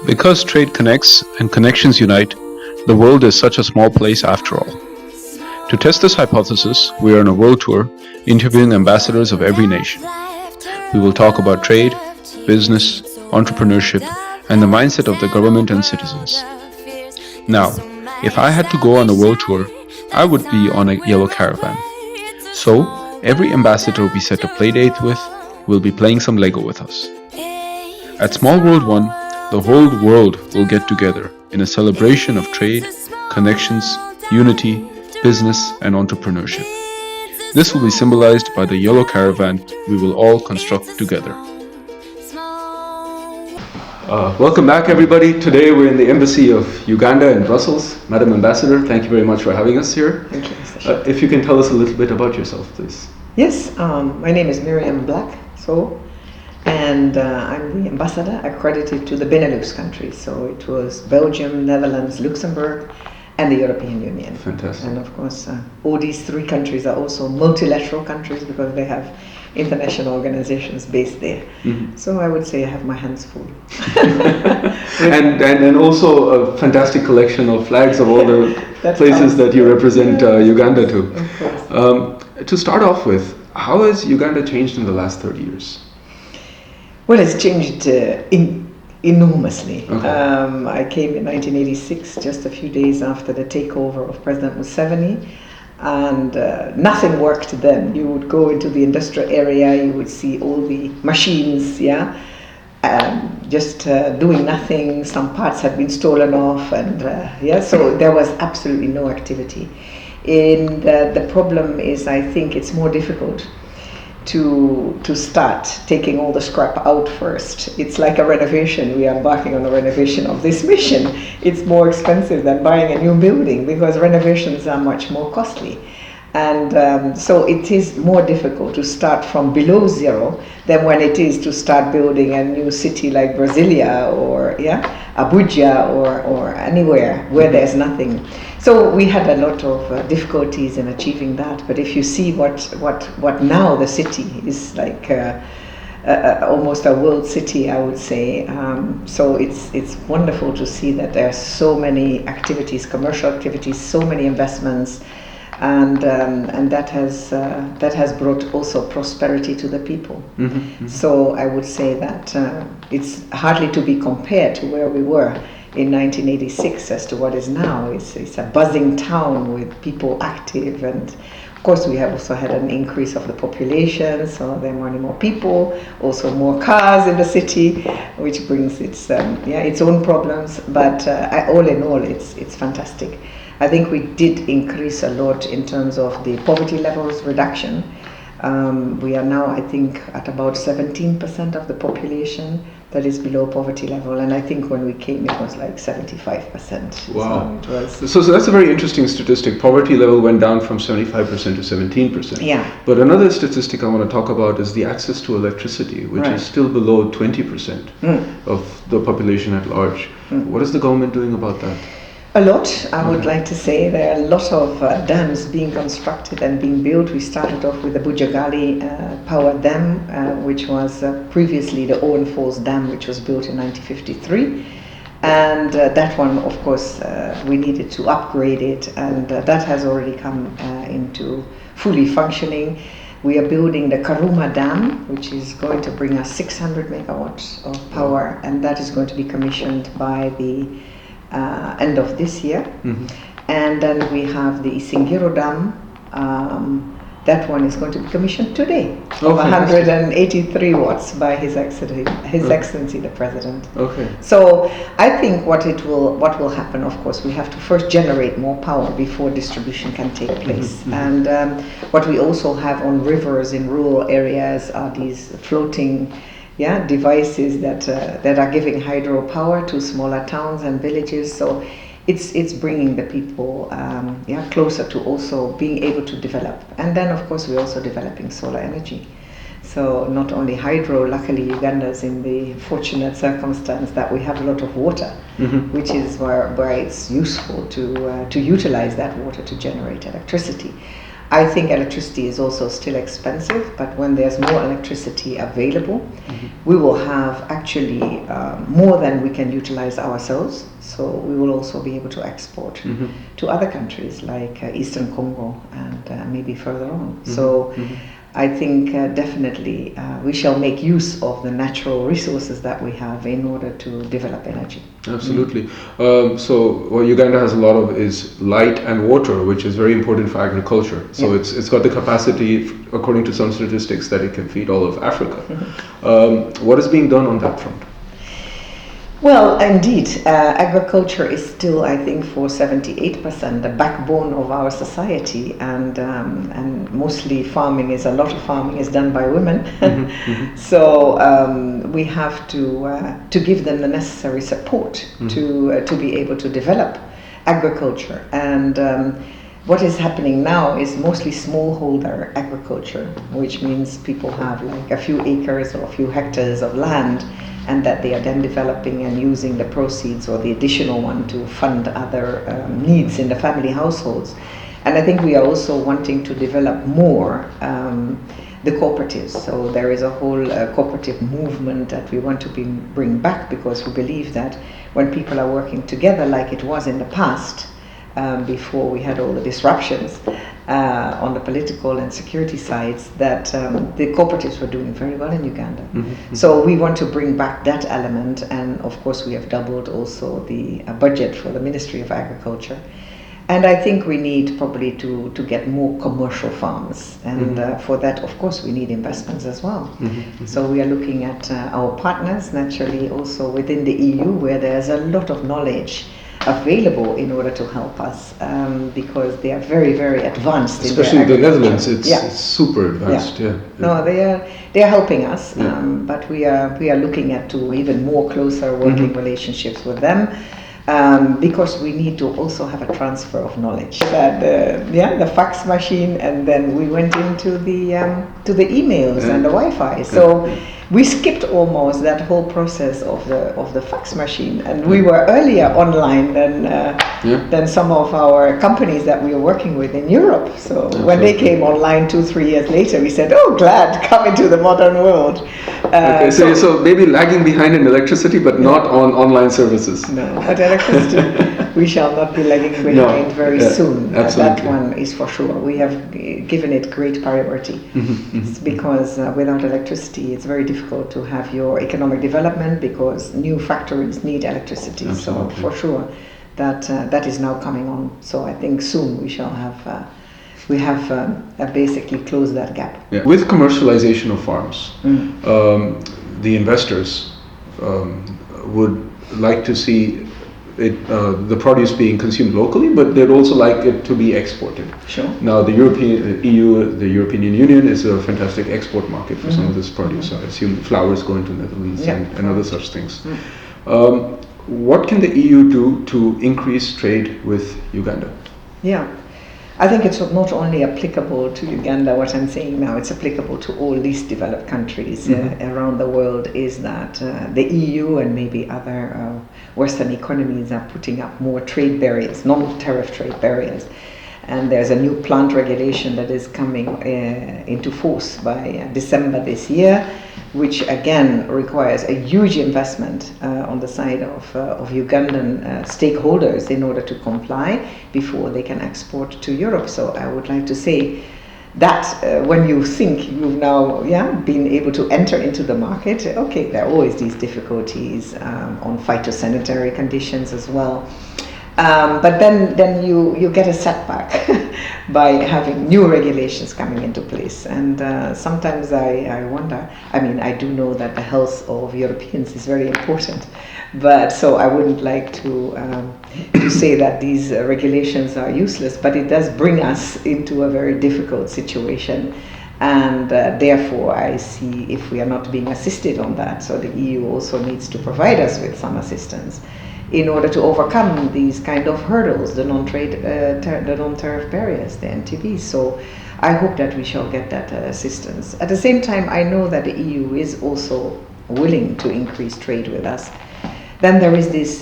Because trade connects and connections unite, the world is such a small place after all. To test this hypothesis, we are on a world tour interviewing ambassadors of every nation. We will talk about trade, business, entrepreneurship, and the mindset of the government and citizens. Now, if I had to go on a world tour, I would be on a yellow caravan. So, every ambassador we set a play date with will be playing some Lego with us. At Small World 1, the whole world will get together in a celebration of trade, connections, unity, business, and entrepreneurship. This will be symbolized by the yellow caravan we will all construct together. Welcome back, everybody. Today we're in the Embassy of Uganda in Brussels. Madam Ambassador, thank you very much for having us here. Thank you, Mr. Sheikh. If you can tell us a little bit about yourself, please. Yes, my name is Mirjam Blaak, and I'm the ambassador accredited to the Benelux countries. So it was Belgium, Netherlands, Luxembourg, and the European Union. Fantastic. And of course, all these three countries are also multilateral countries because they have international organizations based there. Mm-hmm. So I would say I have my hands full. and also a fantastic collection of flags of all the places that you represent Uganda to. Of course. To start off with, how has Uganda changed in the last 30 years? Well, it's changed enormously. Okay. I came in 1986, just a few days after the takeover of President Museveni, and nothing worked then. You would go into the industrial area, you would see all the machines, just doing nothing. Some parts had been stolen off, and so there was absolutely no activity. And the problem is, I think it's more difficult to start taking all the scrap out first. It's like a renovation. We are embarking on a renovation of this mission. It's more expensive than buying a new building because renovations are much more costly. And so it is more difficult to start from below zero than when it is to start building a new city like Brasilia or Abuja or anywhere where there's nothing. So we had a lot of difficulties in achieving that. But if you see what now the city is like, almost a world city, I would say. So it's wonderful to see that there are so many activities, commercial activities, so many investments. And that has brought also prosperity to the people. Mm-hmm, mm-hmm. So I would say that it's hardly to be compared to where we were in 1986 as to what is now. It's a buzzing town with people active, and of course we have also had an increase of the population, so there are many more people, also more cars in the city, which brings its own problems. But all in all, it's fantastic. I think we did increase a lot in terms of the poverty levels reduction. We are now, I think, at about 17% of the population that is below poverty level, and I think when we came it was like 75%. Wow. So that's a very interesting statistic. Poverty level went down from 75% to 17%. Yeah. But another statistic I want to talk about is the access to electricity, which is still below 20% of the population at large. What is the government doing about that? A lot, I would like to say. There are a lot of dams being constructed and being built. We started off with the Bujagali Power Dam, which was previously the Owen Falls Dam, which was built in 1953. And that one, of course, we needed to upgrade it, and that has already come into fully functioning. We are building the Karuma Dam, which is going to bring us 600 megawatts of power, and that is going to be commissioned by the end of this year. Mm-hmm. And then we have the Isingiro Dam. That one is going to be commissioned today, of 183 watts by His Excellency the President. Okay. So I think what will happen, of course, we have to first generate more power before distribution can take place. Mm-hmm. And what we also have on rivers in rural areas are these floating devices that are giving hydropower to smaller towns and villages. So it's bringing the people closer to also being able to develop. And then of course we're also developing solar energy. So not only hydro, luckily Uganda is in the fortunate circumstance that we have a lot of water, which is where it's useful to utilize that water to generate electricity. I think electricity is also still expensive, but when there's more electricity available, we will have actually more than we can utilize ourselves. So we will also be able to export to other countries like Eastern Congo and maybe further on. So I think definitely we shall make use of the natural resources that we have in order to develop energy. Absolutely. So what Uganda has a lot of is light and water, which is very important for agriculture. So it's got the capacity, according to some statistics, that it can feed all of Africa. What is being done on that front? Well, indeed, agriculture is still, I think, for 78% the backbone of our society, and mostly a lot of farming is done by women. So we have to give them the necessary support to be able to develop agriculture. And what is happening now is mostly smallholder agriculture, which means people have like a few acres or a few hectares of land, and that they are then developing and using the proceeds or the additional one to fund other needs in the family households. And I think we are also wanting to develop more the cooperatives. So there is a whole cooperative movement that we want to bring back, because we believe that when people are working together like it was in the past, before we had all the disruptions on the political and security sides, that the cooperatives were doing very well in Uganda. So we want to bring back that element, and of course we have doubled also the budget for the Ministry of Agriculture. And I think we need probably to get more commercial farms, and for that, of course, we need investments as well. So we are looking at our partners, naturally also within the EU, where there's a lot of knowledge available in order to help us, because they are very, very advanced. Especially the Netherlands, it's super advanced. No, they are helping us, but we are looking at to even more closer working relationships with them. Because we need to also have a transfer of knowledge. The fax machine, and then we went into the emails and the Wi-Fi. So we skipped almost that whole process of the fax machine, and we were earlier online than some of our companies that we are working with in Europe. So when they came online 2-3 years later, we said, "Oh, glad come into the modern world." So maybe lagging behind in electricity, but not on online services. No, but electricity, we shall not be lagging behind very soon. That one is for sure. We have given it great priority. It's because without electricity, it's very difficult to have your economic development, because new factories need electricity. Absolutely. So for sure, that is now coming on. So I think soon we shall have. We have basically closed that gap. With commercialization of farms, the investors would like to see the produce being consumed locally, but they'd also like it to be exported. Sure. Now, the European Union is a fantastic export market for some of this produce. I assume flowers go into Netherlands and other such things. What can the EU do to increase trade with Uganda? Yeah. I think it's not only applicable to Uganda, what I'm saying now, it's applicable to all least developed countries around the world, is that the EU and maybe other Western economies are putting up more trade barriers, non-tariff trade barriers. And there's a new plant regulation that is coming into force by December this year, which again requires a huge investment on the side of Ugandan stakeholders in order to comply before they can export to Europe. So I would like to say that when you think you've now been able to enter into the market, okay, there are always these difficulties on phytosanitary conditions as well. But then you get a setback by having new regulations coming into place. And sometimes I wonder, I mean, I do know that the health of Europeans is very important, but so I wouldn't like to say that these regulations are useless, but it does bring us into a very difficult situation. And therefore I see if we are not being assisted on that, so the EU also needs to provide us with some assistance in order to overcome these kind of hurdles, the non-tariff barriers, the NTBs. So I hope that we shall get that assistance. At the same time, I know that the EU is also willing to increase trade with us. Then there is this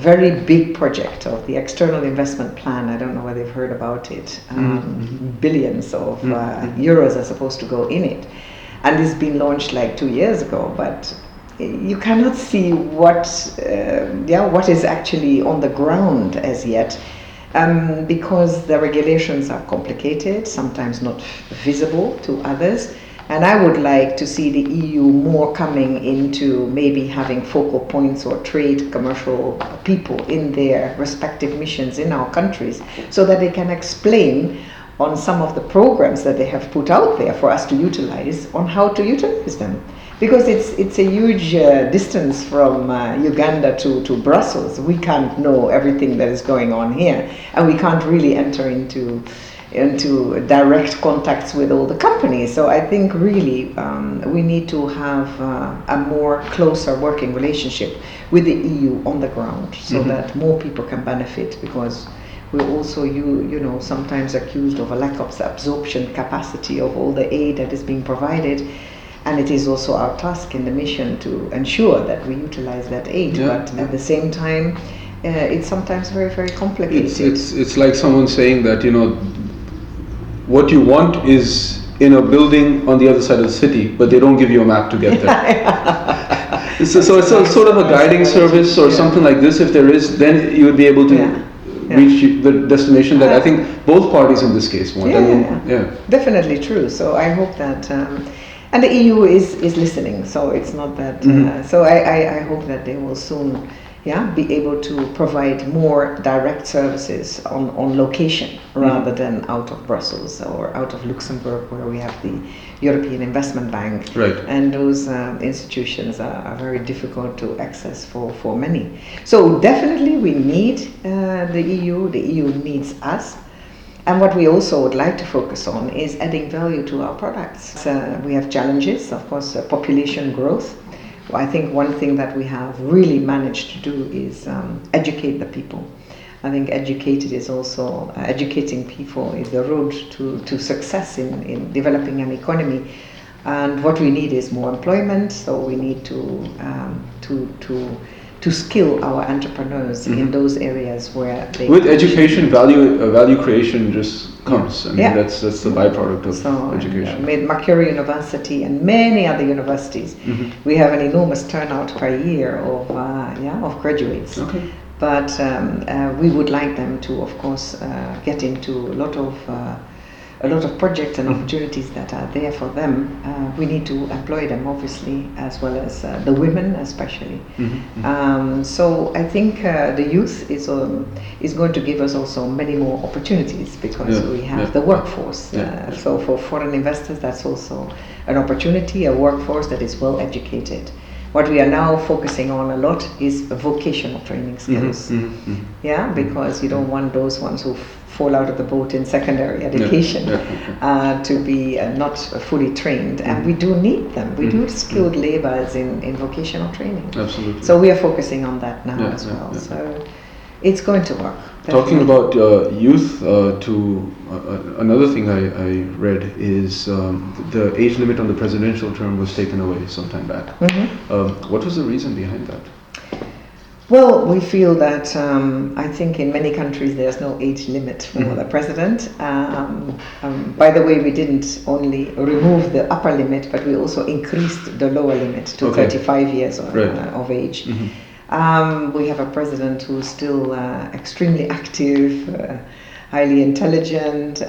very big project of the external investment plan. I don't know whether you've heard about it. Billions of euros are supposed to go in it. And it's been launched like 2 years ago, but you cannot see what is actually on the ground as yet, because the regulations are complicated, sometimes not visible to others. And I would like to see the EU more coming into maybe having focal points or trade commercial people in their respective missions in our countries, so that they can explain on some of the programs that they have put out there for us to utilize, on how to utilize them. Because it's a huge distance from Uganda to Brussels. We can't know everything that is going on here, and we can't really enter into direct contacts with all the companies. So I think really we need to have a more closer working relationship with the EU on the ground, so that more people can benefit, because we're also sometimes accused of a lack of absorption capacity of all the aid that is being provided. And it is also our task in the mission to ensure that we utilize that aid. But at the same time, it's sometimes very, very complicated. It's like someone saying that, what you want is in a building on the other side of the city, but they don't give you a map to get there. So it's a sort of a guiding service or something like this. If there is, then you would be able to reach the destination that I think both parties in this case want. Definitely true. So I hope that, and the EU is listening. So it's not that. So I hope that they will soon, be able to provide more direct services on location, rather than out of Brussels or out of Luxembourg, where we have the European Investment Bank. Right. And those institutions are very difficult to access for many. So definitely we need the EU. The EU needs us. And what we also would like to focus on is adding value to our products. We have challenges, of course, population growth. I think one thing that we have really managed to do is educate the people. I think educating people is the road to success in developing an economy. And what we need is more employment. So we need to skill our entrepreneurs in those areas where they. With education, value creation just comes. I mean, that's the byproduct of education. With Macquarie University and many other universities, we have an enormous turnout per year of graduates. Okay. But we would like them to, of course, get into a lot of projects and opportunities that are there for them. We need to employ them, obviously, as well as the women, especially. So I think the youth is going to give us also many more opportunities, because we have the workforce. So for foreign investors, that's also an opportunity, a workforce that is well educated. What we are now focusing on a lot is vocational training skills. Because you don't want those ones who fall out of the boat in secondary education to be not fully trained. And we do need them. We do skilled laborers in vocational training. Absolutely. So we are focusing on that now as well. So it's going to work. Talking about youth, another thing I read is the age limit on the presidential term was taken away some time back. What was the reason behind that? Well, we feel that I think in many countries there's no age limit for the president. By the way, we didn't only remove the upper limit, but we also increased the lower limit to 35 years of age. We have a president who's still extremely active, highly intelligent,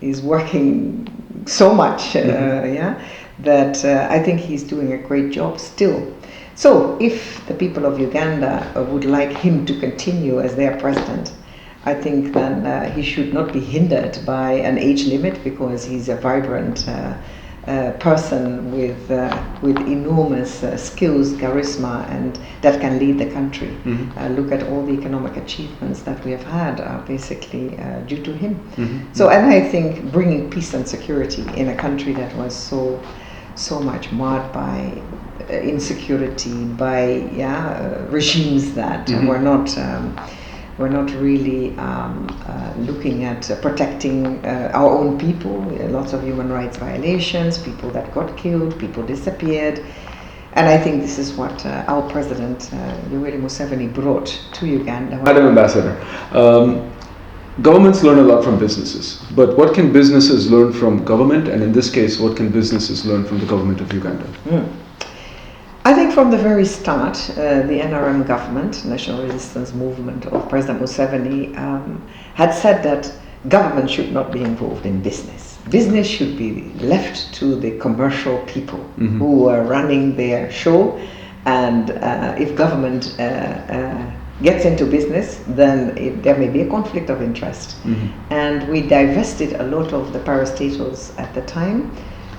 is working so much, that I think he's doing a great job still. So if the people of Uganda would like him to continue as their president, I think then he should not be hindered by an age limit, because he's a vibrant person with enormous skills, charisma, and that can lead the country. Look at all the economic achievements that we have had are basically due to him. So, and I think bringing peace and security in a country that was so much marred by insecurity, by regimes that we're not really looking at protecting our own people. Lots of human rights violations, people that got killed, people disappeared. And I think this is what our President, Yoweri Museveni, brought to Uganda. Madam Ambassador, governments learn a lot from businesses, but what can businesses learn from government, and in this case, what can businesses learn from the government of Uganda? I think from the very start, the NRM government, National Resistance Movement of President Museveni, had said that government should not be involved in business. Business should be left to the commercial people who are running their show, and if government gets into business, then there may be a conflict of interest. And we divested a lot of the parastatals at the time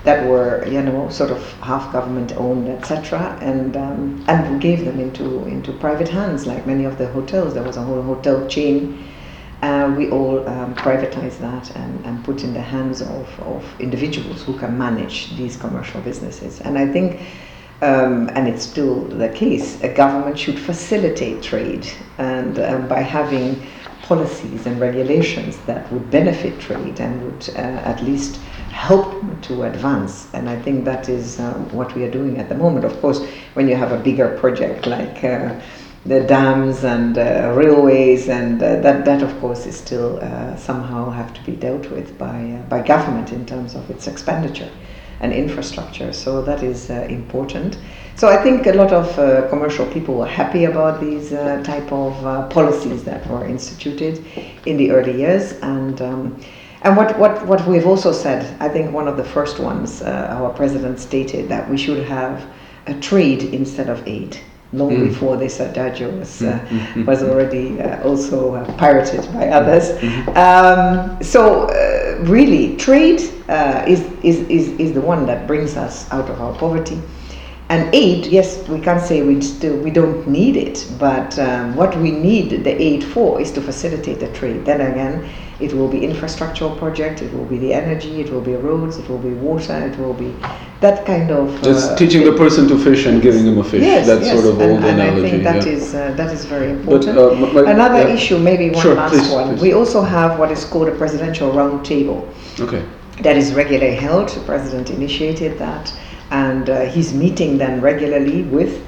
that were, sort of half government owned, etc., and gave them into private hands, like many of the hotels. There was a whole hotel chain. We all privatized that and put in the hands of individuals who can manage these commercial businesses. And I think, and it's still the case, a government should facilitate trade, and by having policies and regulations that would benefit trade and would at least help to advance. And I think that is what we are doing at the moment. Of course, when you have a bigger project like the dams and railways, and that of course is still somehow have to be dealt with by government in terms of its expenditure and infrastructure. So that is important. So I think a lot of commercial people were happy about these type of policies that were instituted in the early years. And what we've also said, I think one of the first ones, our president stated that we should have a trade instead of aid. Long before this adagio was already also pirated by others. So really, trade is the one that brings us out of our poverty. And aid, yes, we can't say we don't need it, but what we need the aid for is to facilitate the trade. Then again, it will be infrastructural project, it will be the energy, it will be roads, it will be water, it will be that kind of... Just teaching the person to fish and giving him a fish, that sort of old analogy. And I think that is very important. But, another issue, maybe one last one. Please. We also have what is called a presidential round table. Okay. That is regularly held. The president initiated that. And he's meeting then regularly with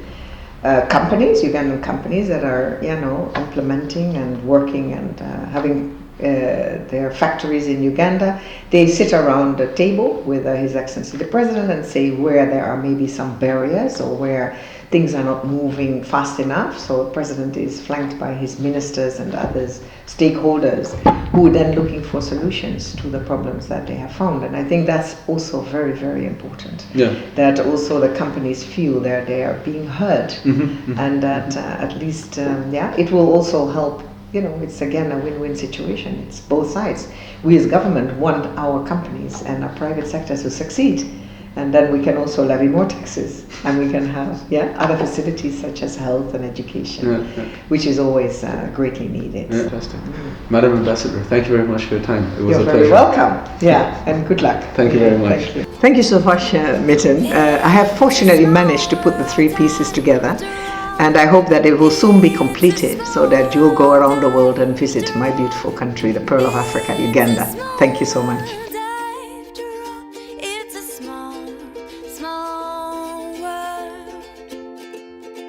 companies, Ugandan companies that are, implementing and working and having their factories in Uganda. They sit around the table with His Excellency the President and say where there are maybe some barriers or where things are not moving fast enough. So the President is flanked by his ministers and others, stakeholders, who are then looking for solutions to the problems that they have found. And I think that's also very, very important. That also the companies feel that they are being heard, and that at least, it will also help. It's again a win-win situation. It's both sides. We as government want our companies and our private sector to succeed. And then we can also levy more taxes, and we can have other facilities such as health and education, which is always greatly needed. Fantastic. Madam Ambassador, thank you very much for your time. It was a pleasure. You're very welcome. And good luck. Thank you very much. Thank you so much, Mitten. I have fortunately managed to put the three pieces together, and I hope that it will soon be completed so that you'll go around the world and visit my beautiful country, the Pearl of Africa, Uganda. Thank you so much.